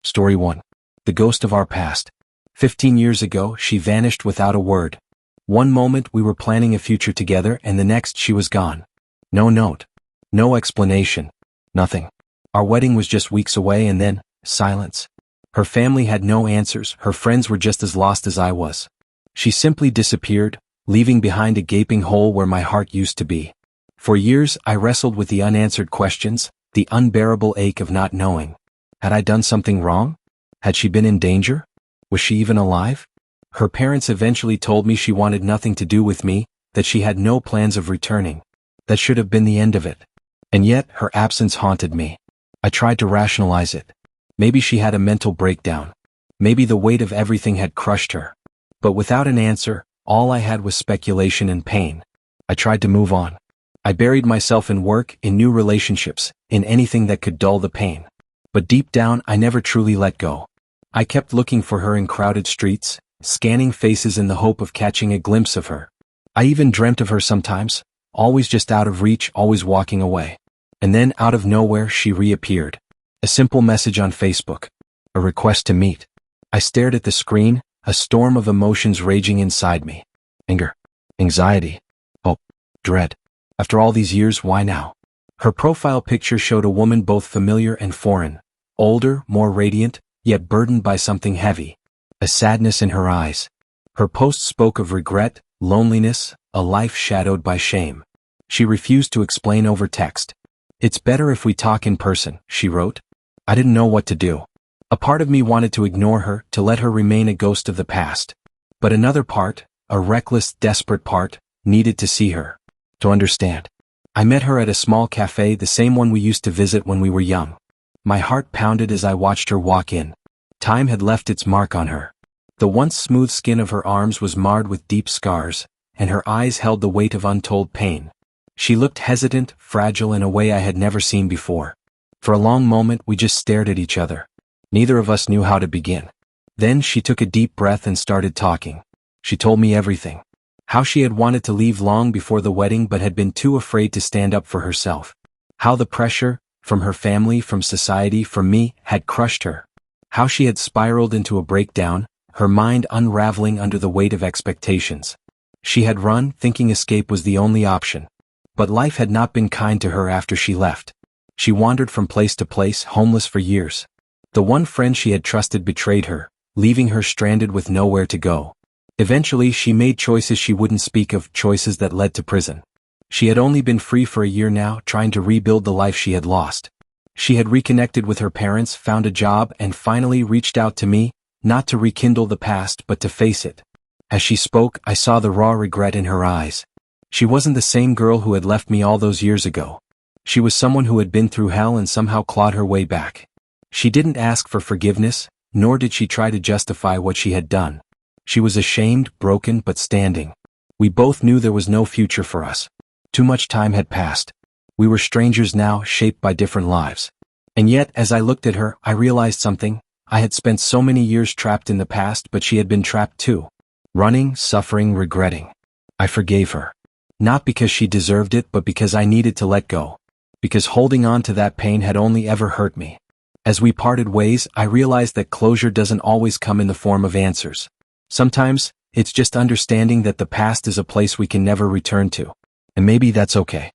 Story 1. The ghost of our past. 15 years ago, she vanished without a word. One moment we were planning a future together and the next she was gone. No note. No explanation. Nothing. Our wedding was just weeks away and then, silence. Her family had no answers, her friends were just as lost as I was. She simply disappeared, leaving behind a gaping hole where my heart used to be. For years I wrestled with the unanswered questions, the unbearable ache of not knowing. Had I done something wrong? Had she been in danger? Was she even alive? Her parents eventually told me she wanted nothing to do with me, that she had no plans of returning. That should have been the end of it. And yet, her absence haunted me. I tried to rationalize it. Maybe she had a mental breakdown. Maybe the weight of everything had crushed her. But without an answer, all I had was speculation and pain. I tried to move on. I buried myself in work, in new relationships, in anything that could dull the pain. But deep down, I never truly let go. I kept looking for her in crowded streets, scanning faces in the hope of catching a glimpse of her. I even dreamt of her sometimes, always just out of reach, always walking away. And then, out of nowhere, she reappeared. A simple message on Facebook. A request to meet. I stared at the screen, a storm of emotions raging inside me. Anger. Anxiety. Hope. Dread. After all these years, why now? Her profile picture showed a woman both familiar and foreign. Older, more radiant, yet burdened by something heavy. A sadness in her eyes. Her post spoke of regret, loneliness, a life shadowed by shame. She refused to explain over text. "It's better if we talk in person," she wrote. I didn't know what to do. A part of me wanted to ignore her, to let her remain a ghost of the past. But another part, a reckless, desperate part, needed to see her. To understand. I met her at a small cafe, the same one we used to visit when we were young. My heart pounded as I watched her walk in. Time had left its mark on her. The once smooth skin of her arms was marred with deep scars, and her eyes held the weight of untold pain. She looked hesitant, fragile in a way I had never seen before. For a long moment we just stared at each other. Neither of us knew how to begin. Then she took a deep breath and started talking. She told me everything. How she had wanted to leave long before the wedding but had been too afraid to stand up for herself. How the pressure, from her family, from society, from me, had crushed her. How she had spiraled into a breakdown, her mind unraveling under the weight of expectations. She had run, thinking escape was the only option. But life had not been kind to her after she left. She wandered from place to place, homeless for years. The one friend she had trusted betrayed her, leaving her stranded with nowhere to go. Eventually she made choices she wouldn't speak of, choices that led to prison. She had only been free for a year now, trying to rebuild the life she had lost. She had reconnected with her parents, found a job, and finally reached out to me, not to rekindle the past but to face it. As she spoke, I saw the raw regret in her eyes. She wasn't the same girl who had left me all those years ago. She was someone who had been through hell and somehow clawed her way back. She didn't ask for forgiveness, nor did she try to justify what she had done. She was ashamed, broken, but standing. We both knew there was no future for us. Too much time had passed. We were strangers now, shaped by different lives. And yet, as I looked at her, I realized something. I had spent so many years trapped in the past, but she had been trapped too. Running, suffering, regretting. I forgave her. Not because she deserved it, but because I needed to let go. Because holding on to that pain had only ever hurt me. As we parted ways, I realized that closure doesn't always come in the form of answers. Sometimes, it's just understanding that the past is a place we can never return to. And maybe that's okay.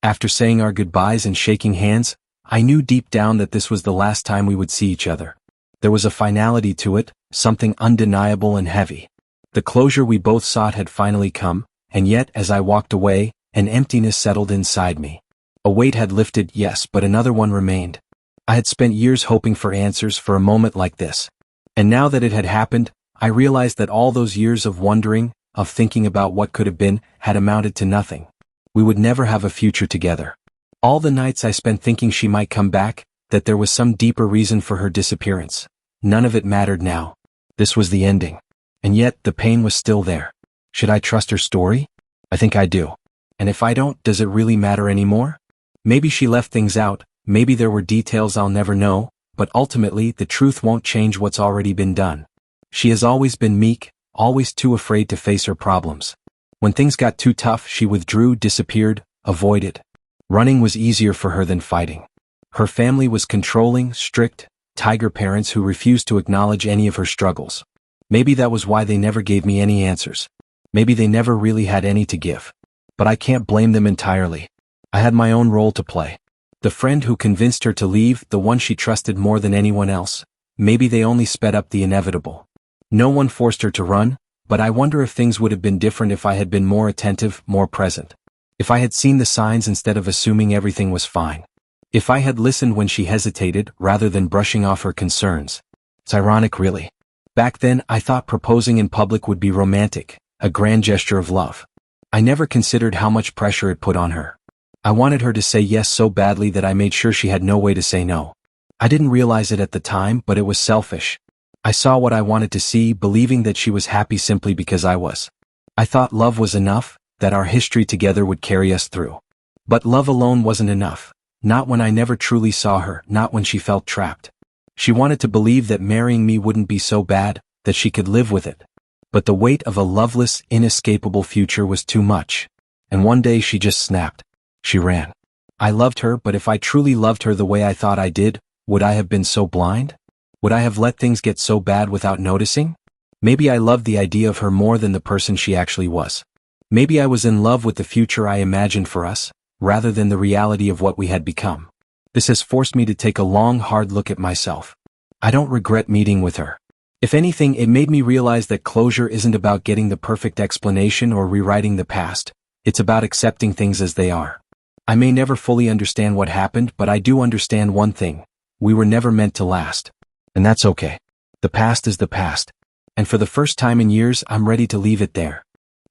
After saying our goodbyes and shaking hands, I knew deep down that this was the last time we would see each other. There was a finality to it, something undeniable and heavy. The closure we both sought had finally come, and yet, as I walked away, an emptiness settled inside me. A weight had lifted, yes, but another one remained. I had spent years hoping for answers, for a moment like this. And now that it had happened, I realized that all those years of wondering, of thinking about what could have been, had amounted to nothing. We would never have a future together. All the nights I spent thinking she might come back, that there was some deeper reason for her disappearance. None of it mattered now. This was the ending. And yet, the pain was still there. Should I trust her story? I think I do. And if I don't, does it really matter anymore? Maybe she left things out, maybe there were details I'll never know, but ultimately the truth won't change what's already been done. She has always been meek, always too afraid to face her problems. When things got too tough, she withdrew, disappeared, avoided. Running was easier for her than fighting. Her family was controlling, strict, tiger parents who refused to acknowledge any of her struggles. Maybe that was why they never gave me any answers. Maybe they never really had any to give. But I can't blame them entirely. I had my own role to play. The friend who convinced her to leave, the one she trusted more than anyone else. Maybe they only sped up the inevitable. No one forced her to run, but I wonder if things would have been different if I had been more attentive, more present. If I had seen the signs instead of assuming everything was fine. If I had listened when she hesitated, rather than brushing off her concerns. It's ironic, really. Back then, I thought proposing in public would be romantic, a grand gesture of love. I never considered how much pressure it put on her. I wanted her to say yes so badly that I made sure she had no way to say no. I didn't realize it at the time, but it was selfish. I saw what I wanted to see, believing that she was happy simply because I was. I thought love was enough, that our history together would carry us through. But love alone wasn't enough. Not when I never truly saw her, not when she felt trapped. She wanted to believe that marrying me wouldn't be so bad, that she could live with it. But the weight of a loveless, inescapable future was too much. And one day she just snapped. She ran. I loved her, but if I truly loved her the way I thought I did, would I have been so blind? Would I have let things get so bad without noticing? Maybe I loved the idea of her more than the person she actually was. Maybe I was in love with the future I imagined for us, rather than the reality of what we had become. This has forced me to take a long, hard look at myself. I don't regret meeting with her. If anything, it made me realize that closure isn't about getting the perfect explanation or rewriting the past. It's about accepting things as they are. I may never fully understand what happened, but I do understand one thing. We were never meant to last. And that's okay. The past is the past. And for the first time in years, I'm ready to leave it there.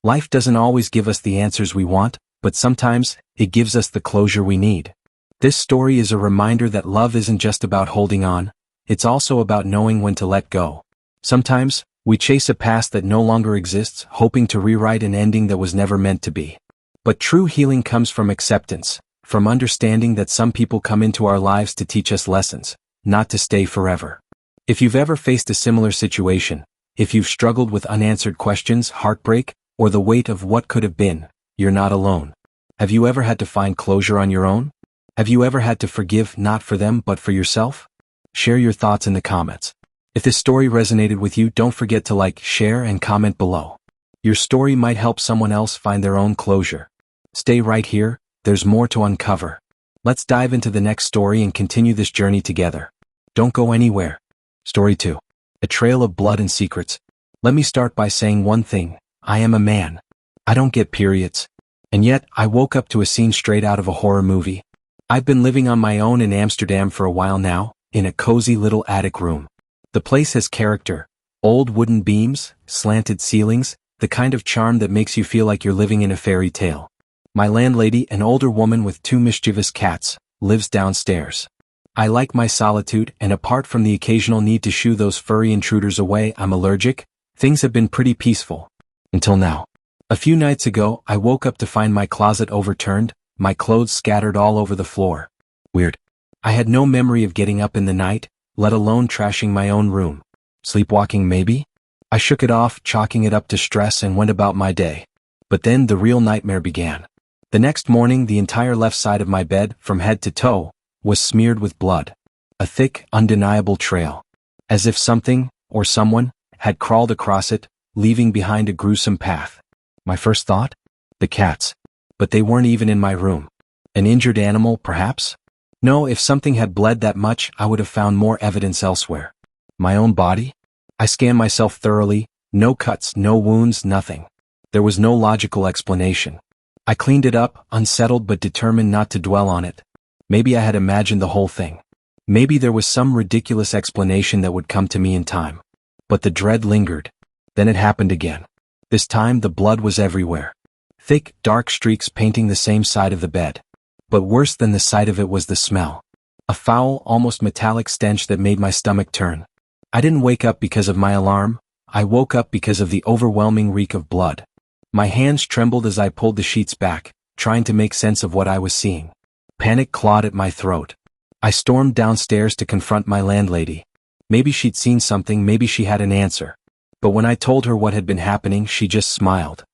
Life doesn't always give us the answers we want, but sometimes, it gives us the closure we need. This story is a reminder that love isn't just about holding on, it's also about knowing when to let go. Sometimes, we chase a past that no longer exists, hoping to rewrite an ending that was never meant to be. But true healing comes from acceptance, from understanding that some people come into our lives to teach us lessons, not to stay forever. If you've ever faced a similar situation, if you've struggled with unanswered questions, heartbreak, or the weight of what could have been, you're not alone. Have you ever had to find closure on your own? Have you ever had to forgive not for them but for yourself? Share your thoughts in the comments. If this story resonated with you, don't forget to like, share, and comment below. Your story might help someone else find their own closure. Stay right here, there's more to uncover. Let's dive into the next story and continue this journey together. Don't go anywhere. Story 2. A Trail of Blood and Secrets. Let me start by saying one thing. I am a man. I don't get periods. And yet, I woke up to a scene straight out of a horror movie. I've been living on my own in Amsterdam for a while now, in a cozy little attic room. The place has character. Old wooden beams, slanted ceilings, the kind of charm that makes you feel like you're living in a fairy tale. My landlady, an older woman with 2 mischievous cats, lives downstairs. I like my solitude, and apart from the occasional need to shoo those furry intruders away, I'm allergic. Things have been pretty peaceful. Until now. A few nights ago, I woke up to find my closet overturned, my clothes scattered all over the floor. Weird. I had no memory of getting up in the night, let alone trashing my own room. Sleepwalking maybe? I shook it off, chalking it up to stress, and went about my day. But then the real nightmare began. The next morning, the entire left side of my bed, from head to toe, was smeared with blood. A thick, undeniable trail. As if something, or someone, had crawled across it, leaving behind a gruesome path. My first thought? The cats. But they weren't even in my room. An injured animal, perhaps? No, if something had bled that much, I would have found more evidence elsewhere. My own body? I scanned myself thoroughly, no cuts, no wounds, nothing. There was no logical explanation. I cleaned it up, unsettled but determined not to dwell on it. Maybe I had imagined the whole thing. Maybe there was some ridiculous explanation that would come to me in time. But the dread lingered. Then it happened again. This time the blood was everywhere. Thick, dark streaks painting the same side of the bed. But worse than the sight of it was the smell. A foul, almost metallic stench that made my stomach turn. I didn't wake up because of my alarm. I woke up because of the overwhelming reek of blood. My hands trembled as I pulled the sheets back, trying to make sense of what I was seeing. Panic clawed at my throat. I stormed downstairs to confront my landlady. Maybe she'd seen something, maybe she had an answer. But when I told her what had been happening, she just smiled.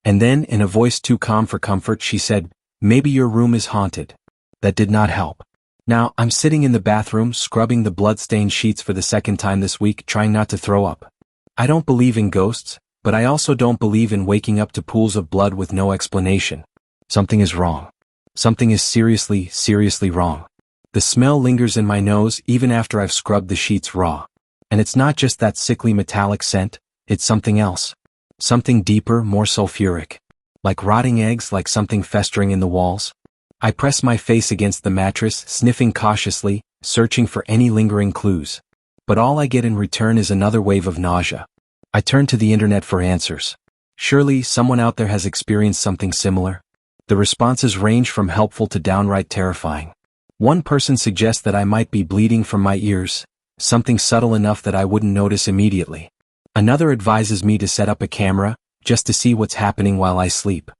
And then, in a voice too calm for comfort, she said, "Maybe your room is haunted." That did not help. Now, I'm sitting in the bathroom scrubbing the blood-stained sheets for the second time this week, trying not to throw up. I don't believe in ghosts, but I also don't believe in waking up to pools of blood with no explanation. Something is wrong. Something is seriously, seriously wrong. The smell lingers in my nose even after I've scrubbed the sheets raw. And it's not just that sickly metallic scent, it's something else. Something deeper, more sulfuric. Like rotting eggs, like something festering in the walls. I press my face against the mattress, sniffing cautiously, searching for any lingering clues. But all I get in return is another wave of nausea. I turn to the internet for answers. Surely someone out there has experienced something similar. The responses range from helpful to downright terrifying. One person suggests that I might be bleeding from my ears, something subtle enough that I wouldn't notice immediately. Another advises me to set up a camera, just to see what's happening while I sleep.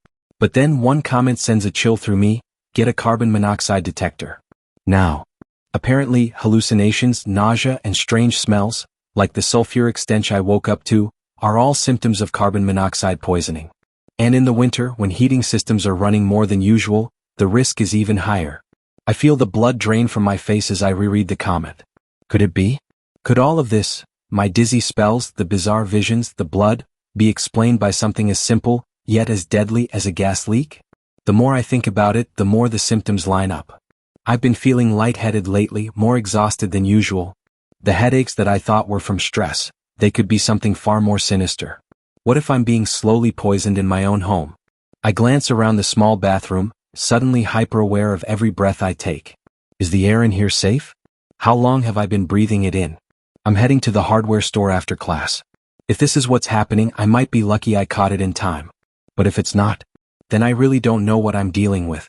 But then one comment sends a chill through me: get a carbon monoxide detector. Now. Apparently, hallucinations, nausea, and strange smells, like the sulfuric stench I woke up to, are all symptoms of carbon monoxide poisoning. And in the winter, when heating systems are running more than usual, the risk is even higher. I feel the blood drain from my face as I reread the comment. Could it be? Could all of this, my dizzy spells, the bizarre visions, the blood, be explained by something as simple, yet as deadly as a gas leak? The more I think about it, the more the symptoms line up. I've been feeling lightheaded lately, more exhausted than usual. The headaches that I thought were from stress, they could be something far more sinister. What if I'm being slowly poisoned in my own home? I glance around the small bathroom, suddenly hyper-aware of every breath I take. Is the air in here safe? How long have I been breathing it in? I'm heading to the hardware store after class. If this is what's happening, I might be lucky I caught it in time. But if it's not, then I really don't know what I'm dealing with.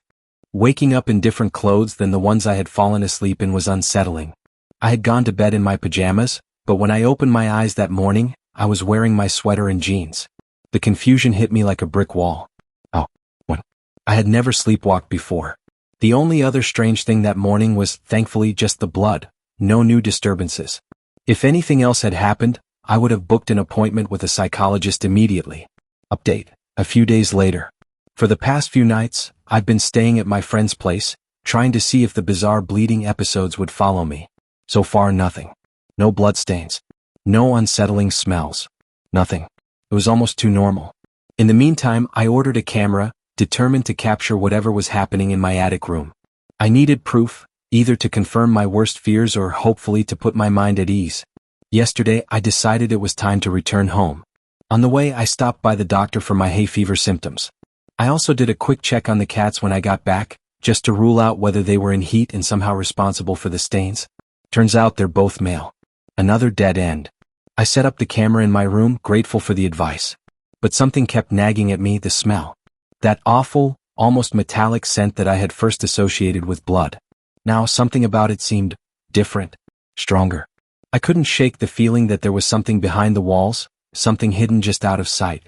Waking up in different clothes than the ones I had fallen asleep in was unsettling. I had gone to bed in my pajamas, but when I opened my eyes that morning, I was wearing my sweater and jeans. The confusion hit me like a brick wall. Oh, what? I had never sleepwalked before. The only other strange thing that morning was, thankfully, just the blood. No new disturbances. If anything else had happened, I would have booked an appointment with a psychologist immediately. Update: a few days later. For the past few nights, I've been staying at my friend's place, trying to see if the bizarre bleeding episodes would follow me. So far, nothing. No bloodstains. No unsettling smells. Nothing. It was almost too normal. In the meantime, I ordered a camera, determined to capture whatever was happening in my attic room. I needed proof, either to confirm my worst fears or hopefully to put my mind at ease. Yesterday, I decided it was time to return home. On the way, I stopped by the doctor for my hay fever symptoms. I also did a quick check on the cats when I got back, just to rule out whether they were in heat and somehow responsible for the stains. Turns out they're both male. Another dead end. I set up the camera in my room, grateful for the advice. But something kept nagging at me: the smell. That awful, almost metallic scent that I had first associated with blood. Now something about it seemed different, stronger. I couldn't shake the feeling that there was something behind the walls, something hidden just out of sight.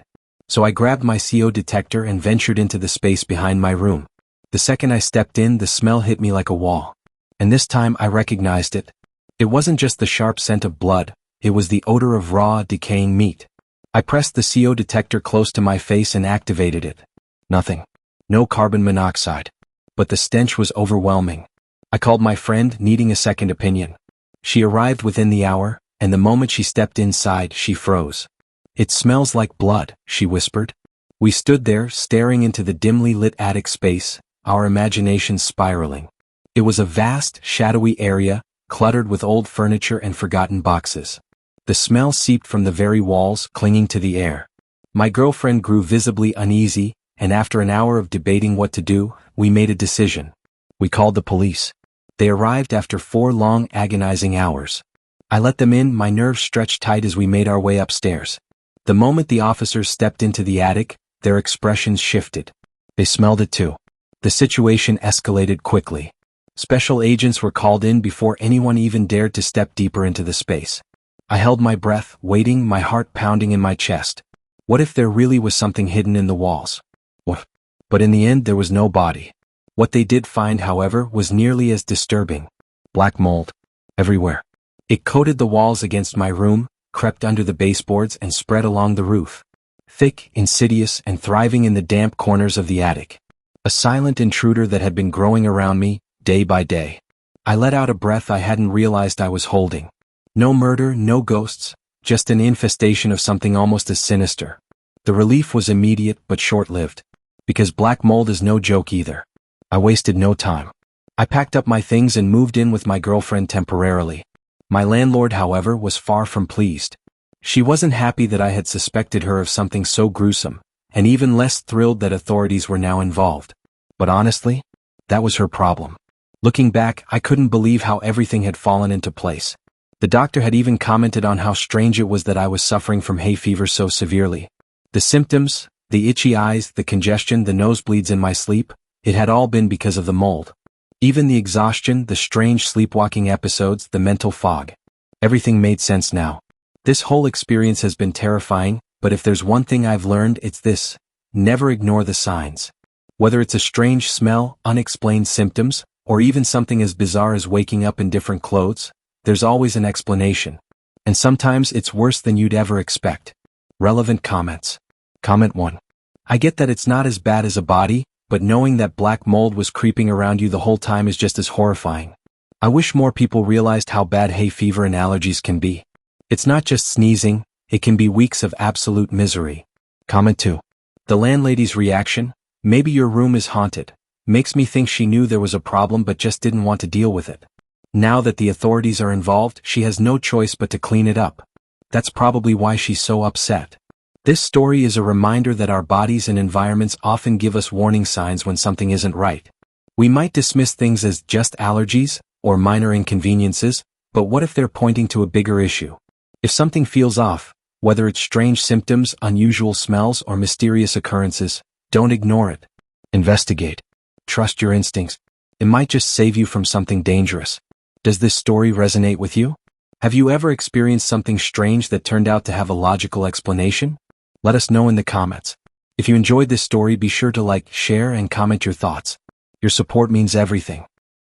So I grabbed my CO detector and ventured into the space behind my room. The second I stepped in, the smell hit me like a wall. And this time I recognized it. It wasn't just the sharp scent of blood, it was the odor of raw, decaying meat. I pressed the CO detector close to my face and activated it. Nothing. No carbon monoxide. But the stench was overwhelming. I called my friend, needing a second opinion. She arrived within the hour, and the moment she stepped inside, she froze. "It smells like blood," she whispered. We stood there, staring into the dimly lit attic space, our imaginations spiraling. It was a vast, shadowy area, cluttered with old furniture and forgotten boxes. The smell seeped from the very walls, clinging to the air. My girlfriend grew visibly uneasy, and after an hour of debating what to do, we made a decision. We called the police. They arrived after 4 long, agonizing hours. I let them in, my nerves stretched tight as we made our way upstairs. The moment the officers stepped into the attic, their expressions shifted. They smelled it too. The situation escalated quickly. Special agents were called in before anyone even dared to step deeper into the space. I held my breath, waiting, my heart pounding in my chest. What if there really was something hidden in the walls? What? But in the end, there was no body. What they did find, however, was nearly as disturbing. Black mold. Everywhere. It coated the walls against my room, crept under the baseboards and spread along the roof. Thick, insidious, and thriving in the damp corners of the attic. A silent intruder that had been growing around me, day by day. I let out a breath I hadn't realized I was holding. No murder, no ghosts, just an infestation of something almost as sinister. The relief was immediate but short-lived. Because black mold is no joke either. I wasted no time. I packed up my things and moved in with my girlfriend temporarily. My landlord, however, was far from pleased. She wasn't happy that I had suspected her of something so gruesome, and even less thrilled that authorities were now involved. But honestly, that was her problem. Looking back, I couldn't believe how everything had fallen into place. The doctor had even commented on how strange it was that I was suffering from hay fever so severely. The symptoms, the itchy eyes, the congestion, the nosebleeds in my sleep, it had all been because of the mold. Even the exhaustion, the strange sleepwalking episodes, the mental fog. Everything made sense now. This whole experience has been terrifying, but if there's one thing I've learned, it's this: never ignore the signs. Whether it's a strange smell, unexplained symptoms, or even something as bizarre as waking up in different clothes, there's always an explanation. And sometimes it's worse than you'd ever expect. Relevant comments. Comment 1. I get that it's not as bad as a body, but knowing that black mold was creeping around you the whole time is just as horrifying. I wish more people realized how bad hay fever and allergies can be. It's not just sneezing, it can be weeks of absolute misery. Comment 2. The landlady's reaction, maybe your room is haunted, makes me think she knew there was a problem but just didn't want to deal with it. Now that the authorities are involved, she has no choice but to clean it up. That's probably why she's so upset. This story is a reminder that our bodies and environments often give us warning signs when something isn't right. We might dismiss things as just allergies or minor inconveniences, but what if they're pointing to a bigger issue? If something feels off, whether it's strange symptoms, unusual smells, or mysterious occurrences, don't ignore it. Investigate. Trust your instincts. It might just save you from something dangerous. Does this story resonate with you? Have you ever experienced something strange that turned out to have a logical explanation? Let us know in the comments. If you enjoyed this story, be sure to like, share, and comment your thoughts. Your support means everything.